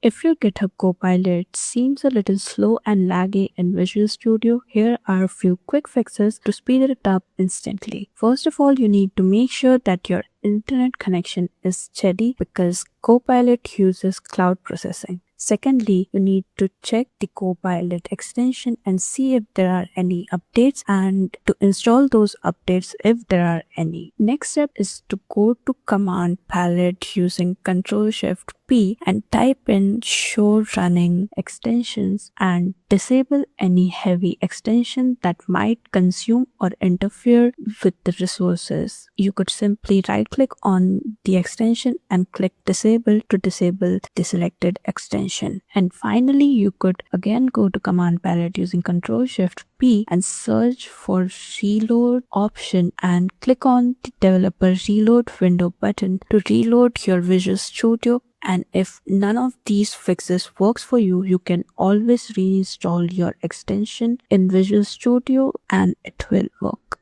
If your GitHub Copilot seems a little slow and laggy in Visual Studio, here are a few quick fixes to speed it up instantly. First of all, you need to make sure that your internet connection is steady because Copilot uses cloud processing. Secondly, you need to check the Copilot extension and see if there are any updates and to install those updates if there are any. Next step is to go to Command Palette using Ctrl+Shift+P and type in show running extensions and disable any heavy extension that might consume or interfere with the resources. You could simply right click on the extension and click disable to disable the selected extension. And finally, you could again go to Command Palette using Ctrl+Shift+P and search for reload option and click on the developer reload window button to reload your Visual Studio. And if none of these fixes works for you, you can always reinstall your extension in Visual Studio and it will work.